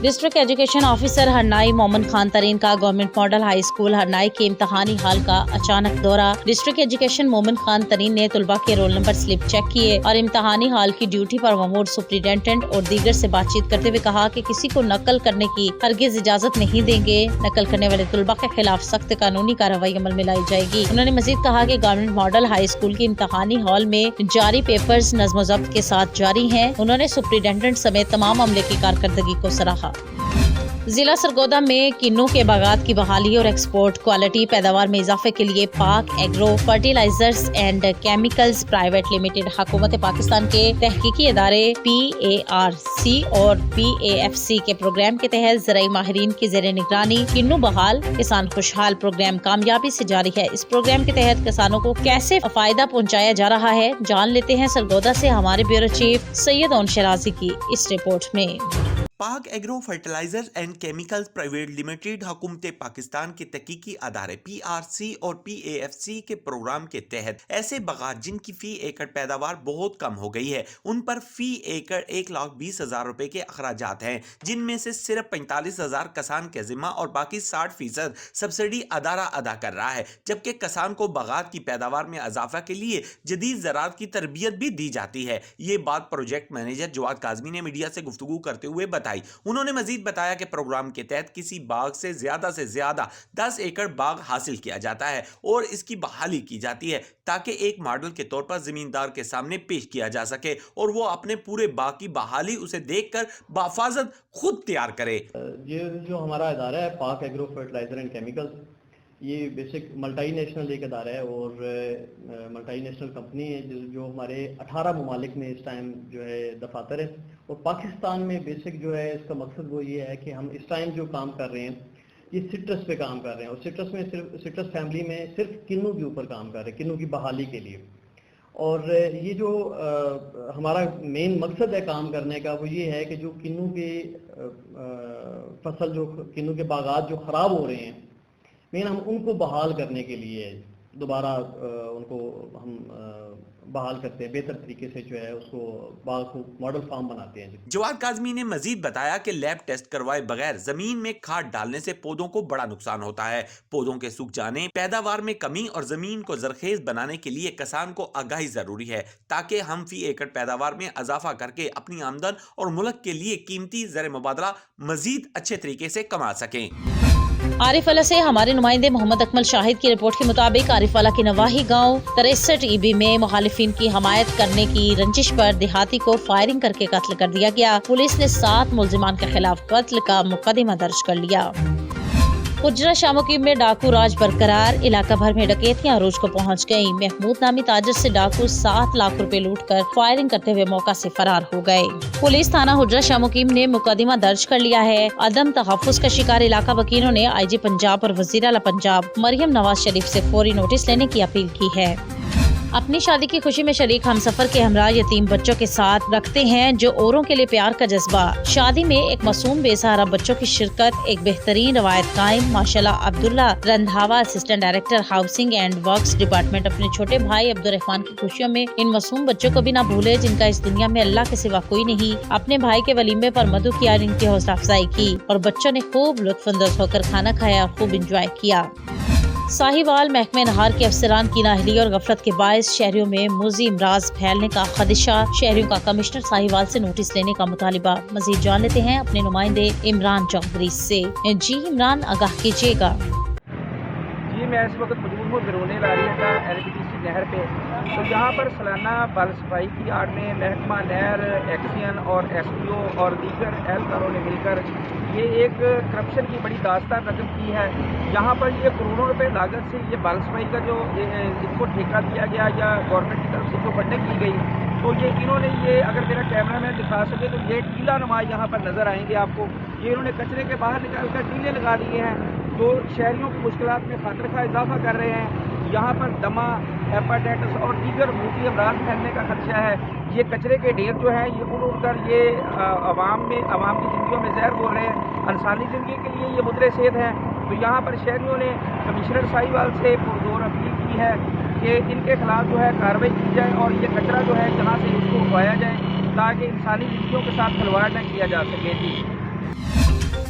District education officer Harnai Moman Khan Tareen का government model high school Harnai के इम्तहानी हाल का अचानक दौरा। डिस्ट्रिक्ट एजुकेशन मोमन खान तरीन ने तलबा के रोल नंबर स्लिप चेक किए और इम्तहानी हाल की ड्यूटी पर ममूर सुपरिटेंडेंट और दीगर से बातचीत करते हुए कहा कि किसी को नकल करने की हरगिज इजाजत नहीं देंगे। नकल करने वाले तलबा के खिलाफ सख्त कानूनी कार्रवाई अमल में लाई जाएगी। उन्होंने मजीद कहा कि गवर्नमेंट मॉडल हाई स्कूल के इम्तहानी हॉल में जारी पेपर्स नज़्म ज़ब्त के साथ जारी हैं। उन्होंने सुपरिटेंडेंट समेत तमाम अमले की कारकर्दगी को सराहा। जिला सरगोदा में किन्नू के बागात की बहाली और एक्सपोर्ट क्वालिटी पैदावार में इजाफे के लिए Pak agro fertilizers and chemicals private limited हुकूमत पाकिस्तान के तहकीकी इदारे PARC और PAFC के प्रोग्राम के तहत ज़राई माहिरीन की ज़ेर निगरानी किन्नू बहाल किसान खुशहाल प्रोग्राम कामयाबी से जारी है। इस प्रोग्राम के तहत किसानों को कैसे फायदा पहुँचाया जा रहा है, जान लेते हैं सरगोदा से हमारे ब्यूरो चीफ सैयद ओन शराजी की इस रिपोर्ट में। Pak agro fertilizers and chemicals private limited हुकूमत पाकिस्तान के तहकीकी अदारे PRC और PAFC के प्रोग्राम के तहत ऐसे बागात जिनकी फी एकड़ पैदावार बहुत कम हो गई है, उन पर फी एकड़ 1,20,000 रुपए के अखराजात हैं, जिनमें से सिर्फ 45,000 किसान के जिम्मा और बाकी 60% सब्सिडी अदारा अदा कर रहा है। जबकि किसान को बागात की पैदावार में इजाफा के लिए जदीद ज़राअत की तरबियत भी दी जाती है। ये बात प्रोजेक्ट मैनेजर जवाद काज़मी ने मीडिया से गुफ्तगू करते हुए बताई। उन्होंने मजीद बताया कि प्रोग्राम के तहत किसी बाग से ज्यादा 10 एकड़ बाग हासिल किया जाता है और इसकी बहाली की जाती है ताकि एक मॉडल के तौर पर जमींदार के सामने पेश किया जा सके और वो अपने पूरे बाग की बहाली उसे देखकर बाफाजत खुद तैयार करे। ये जो हमारा इदारा है पाक एग्रो फर्टिलाइजर एंड केमिकल्स, ये बेसिक मल्टी नेशनल एक अदारा है और मल्टी नेशनल कंपनी है जो हमारे 18 ममालिक में इस टाइम जो है दफातर है। और पाकिस्तान में बेसिक जो है इसका मकसद वो ये है कि हम इस टाइम जो काम कर रहे हैं ये सिट्रस पे काम कर रहे हैं और सिट्रस में सिट्रस फैमिली में सिर्फ किन्नू के ऊपर काम कर रहे हैं, किन्नू की बहाली के लिए। और ये जो हमारा मेन मकसद है काम करने का वो ये है कि जो किन्नू के फसल जो किन्नू के बागात जो ख़राब हो रहे हैं, लेकिन हम उनको बहाल करने के लिए दोबारा उनको हम बहाल करते हैं, बेहतर तरीके से जो है उसको बाग को मॉडल फार्म बनाते हैं। जवाद काज़मी ने मजीद बताया कि लैब टेस्ट करवाए बगैर जमीन में खाद डालने से पौधों को बड़ा नुकसान होता है। पौधों के सूख जाने, पैदावार में कमी और जमीन को जरखेज बनाने के लिए किसान को आगाही जरूरी है ताकि हम फी एकड़ पैदावार में इजाफा करके अपनी आमदन और मुल्क के लिए कीमती ज़र मुबादला मजीद अच्छे तरीके से कमा सकें। आरिफवाला से हमारे नुमाइंदे मोहम्मद अकमल शाहिद की रिपोर्ट के मुताबिक आरिफवाला के नवाही गांव 63 EB में मुखालिफिन की हमायत करने की रंजिश पर देहाती को फायरिंग करके कत्ल कर दिया गया। पुलिस ने 7 मुल्जिमान के खिलाफ कत्ल का मुकदमा दर्ज कर लिया। हुजरा शामुकीम में डाकू राज बरकरार, इलाका भर में डकैतियां अरूज को पहुंच गयी। महमूद नामी ताजर से डाकू 7 लाख रुपए लूट कर फायरिंग करते हुए मौका से फरार हो गए। पुलिस थाना हुजरा शामुकीम ने मुकदमा दर्ज कर लिया है। अदम तहफ्फुज का शिकार इलाका वकीलों ने IG पंजाब और वजीर आला पंजाब मरियम नवाज शरीफ से फौरी नोटिस लेने की अपील की है। अपनी शादी की खुशी में शरीक हमसफर के हमरा यतीम बच्चों के साथ रखते हैं जो औरों के लिए प्यार का जज्बा। शादी में एक मासूम बेसहारा बच्चों की शिरकत एक बेहतरीन रवायत कायम। माशाल्लाह Abdullah Randhawa assistant director housing and works department अपने छोटे भाई अब्दुर्रहमान की खुशियों में इन मासूम बच्चों को भी ना भूले जिनका इस दुनिया में अल्लाह के सिवा कोई नहीं। अपने भाई के वलीमे पर मधु किया, इनकी हौसला अफजाई की और बच्चों ने खूब लुत्फअंदोज होकर खाना खाया और खूब इंजॉय किया। साहिवाल महकमे नहार के अफसरान की नाअहली और गफलत के बायस शहरियों में मुज़ी इमराज फैलने का खदशा। शहरियों का कमिश्नर साहिवाल से नोटिस लेने का मुतालिबा। मजीद जान लेते हैं अपने नुमाइंदे इमरान चौधरी से। जी इमरान, आगाह कीजिएगा। जी मैं इस वक्त मौजूद हूँ बिरोने लारिया का LPTC नहर पे। तो यहाँ पर सालाना बाल सफाई की आड़ में महकमा नहर, एक्सियन और SPO और दीगर एहलकारों ने मिलकर ये एक करप्शन की बड़ी दास्तान रकम की है। यहाँ पर ये करोड़ों रुपए लागत से ये बाल सफाई का जो इनको ठेका दिया गया या गवर्नमेंट की तरफ से जो फंडिंग की गई, तो ये इन्होंने ये अगर मेरा कैमरा मैन दिखा सके तो ये टीला नुमा यहाँ पर नज़र आएंगे आपको। ये इन्होंने कचरे के बाहर निकाल कर टीले लगा दिए हैं जो शहरियों की मुश्किलात में खतरे का इजाफा कर रहे हैं। यहाँ पर दमा, हेपेटाइटिस और दीगर मुल्की अमराज फैलने का खदशा है। ये कचरे के ढेर जो है ये उड़ उड़कर ये आवाम की ज़िंदगियों में जहर बोल रहे हैं। इंसानी ज़िंदगी के लिए ये मुद्रे सेहत हैं। तो यहाँ पर शहरियों ने कमिश्नर साहिवाल से पुरजोर अपील की है कि इनके खिलाफ जो है कार्रवाई की जाए और ये कचरा जो है यहाँ से इसको उठाया जाए ताकि इंसानी ज़िंदगियों के साथ खिलवाड़ न किया जा सके। जी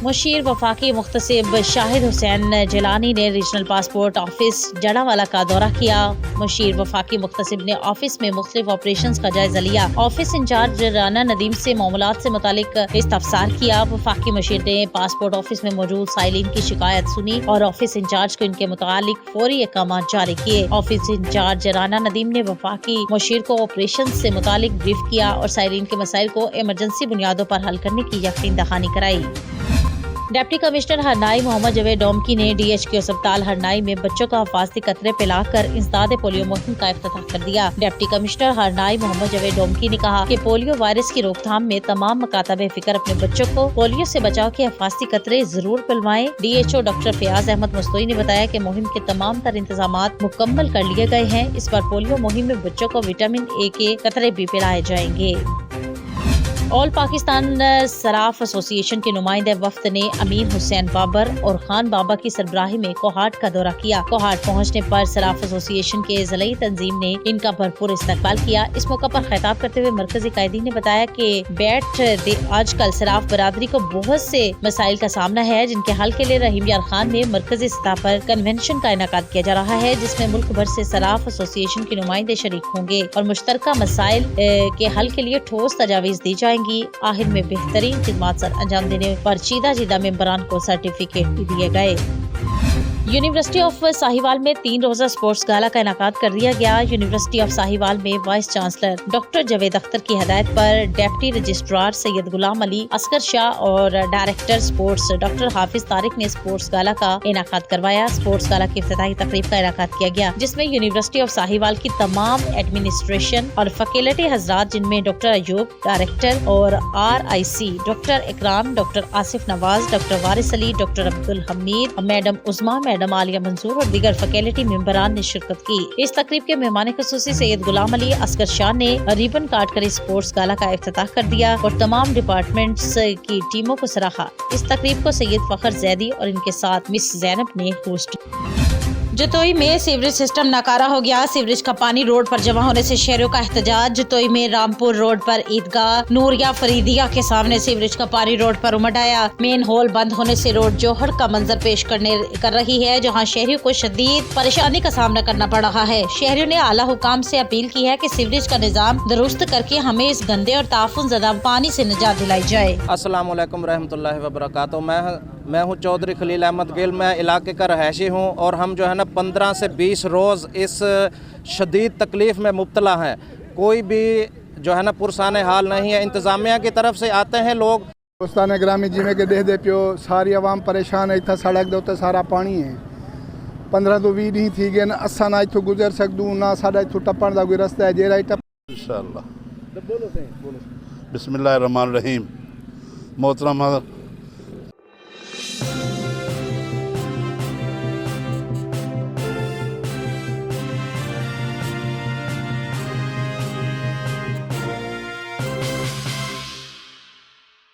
मुशीर वफाकी मुख्तसिब शाहिद हुसैन जिलानी ने रीजनल पासपोर्ट ऑफिस जड़ावाला का दौरा किया। मुशीर वफाकी मुख्तसिब ने ऑफिस में मुख्तलिफ ऑपरेशंस का जायजा लिया। ऑफिस इंचार्ज राना नदीम से मामलात से मुतालिक इस्तफसार किया। वफाकी मुशीर ने पासपोर्ट ऑफिस में मौजूद साइलिन की शिकायत सुनी और ऑफिस इंचार्ज को इनके मुतालिक फौरी अहकाम जारी किए। ऑफिस इंचार्ज राना नदीम ने वफाकी मुशीर को ऑपरेशन से मुतालिक ब्रीफ किया और साइलिन के मसाइल को इमरजेंसी बुनियादों पर हल करने की यकीन दहानी कराई। डिप्टी कमिश्नर हरनाई मोहम्मद जवेद डोमकी ने DHQ अस्पताल हरनाई में बच्चों को हिफाजती कतरे पिलाकर इंसदाद पोलियो मुहिम का इफ्तिताह कर दिया। डिप्टी कमिश्नर हरनाई मोहम्मद जवेद डोमकी ने कहा कि पोलियो वायरस की रोकथाम में तमाम मकातब फिक्र अपने बच्चों को पोलियो से बचाव के हिफाजती कतरे जरूर पिलवाएं। DHO डॉक्टर फयाज अहमद मुस्तोई ने बताया कि मुहिम के तमाम तर इंतजामात मुकम्मल कर लिए गए हैं। इस बार पोलियो मुहिम में बच्चों को विटामिन A के कतरे भी पिलाए जाएंगे। ऑल पाकिस्तान सराफ एसोसिएशन के नुमाइंदे वफ्द ने अमीन हुसैन बाबर और खान बाबा की सरबराही में कोहाट का दौरा किया। कोहाट पहुंचने पर सराफ एसोसिएशन के ज़िलाई तंजीम ने इनका भरपूर इस्तकबाल किया। इस मौका पर खिताब करते हुए मरकजी कायदीन ने बताया कि आजकल सराफ बरादरी को बहुत से मसाइल का सामना है, जिनके हल के लिए रहीम यार खान में मरकजी सतह पर कन्वेंशन का इनेकाद किया जा रहा है, जिसमें मुल्क भर से सराफ एसोसिएशन के नुमाइंदे शरीक होंगे और मुश्तरका मसाइल के हल के लिए ठोस तजावीज़ दी जाएंगी। आखिर में बेहतरीन खिदमत सर अंजाम देने पर चीदा मेंबरान को सर्टिफिकेट भी दिए गए। यूनिवर्सिटी ऑफ साहिवाल में 3 रोजा स्पोर्ट्स गाला का इनेकाद कर दिया गया। यूनिवर्सिटी ऑफ साहिवाल में vice chancellor doctor Javed Akhtar की हदायत पर डिप्टी रजिस्ट्रार सैयद गुलाम अली असगर शाह और डायरेक्टर स्पोर्ट्स डॉक्टर हाफिज तारिक ने स्पोर्ट्स गाला का इनेकाद करवाया। स्पोर्ट्स गाला की इफ्तिताही तकरीब का इनेकाद किया गया, जिसमें यूनिवर्सिटी ऑफ साहिवाल की तमाम एडमिनिस्ट्रेशन और फैकल्टी हजरात, जिनमें डॉक्टर अयूब डायरेक्टर और RIC doctor Ikram, doctor Asif Nawaz, doctor Waris Ali, doctor Abdul Hameed, madam Usma, madam Aliya Mansoor और दीगर फैकल्टी मेंबरान ने शिरकत की। इस तकरीब के मेहमान खुसूसी सैयद गुलाम अली असगर शाह ने रिबन काट कर स्पोर्ट्स गाला का इफ्तिताह कर दिया और तमाम डिपार्टमेंट्स की टीमों को सराहा। इस तकरीब को सैयद फखर जैदी और इनके साथ मिस जैनब ने होस्ट। जतोई में सीवरेज सिस्टम नाकारा हो गया। सीवरेज का पानी रोड पर जमा होने से शहरों का एहतजाज। जतोई में रामपुर रोड पर ईदगाह नूरिया फरीदिया के सामने सीवरेज का पानी रोड पर उमड़ आया। मेन होल बंद होने से रोड जोहड़ का मंजर पेश कर रही है, जहां शहरियों को शदीद परेशानी का सामना करना पड़ रहा है। शहरियों ने आला हुकाम से अपील की है कि सीवरेज का निजाम दुरुस्त करके हमें इस गंदे और ताफुन ज़दा पानी से निजात दिलाई जाए। अस्सलाम वालेकुम रहमतुल्लाहि व बरकातुहू। मैं हूं चौधरी खलील अहमद गिल। मैं इलाके का रहायशी हूं और हम जो है ना 15 से 20 रोज़ इस शदीद तकलीफ़ में मुब्तला हैं। कोई भी जो है ना पुरसान हाल नहीं है। इंतज़ामिया की तरफ से आते हैं लोग। दोस्तान ग्रामी जिमें के दे पियो सारी आवाम परेशान है। इतना सड़क दे सारा पानी है। 15 तो 20 दिन थी गए ना, असा ना इतों गुजर सकूँ ना साढ़ा इतों टप्पण का कोई रस्ता है। जेरा इंशाअल्लाह। बिस्मिल्लाहिर्रहमानिर्रहीम। मोहतरम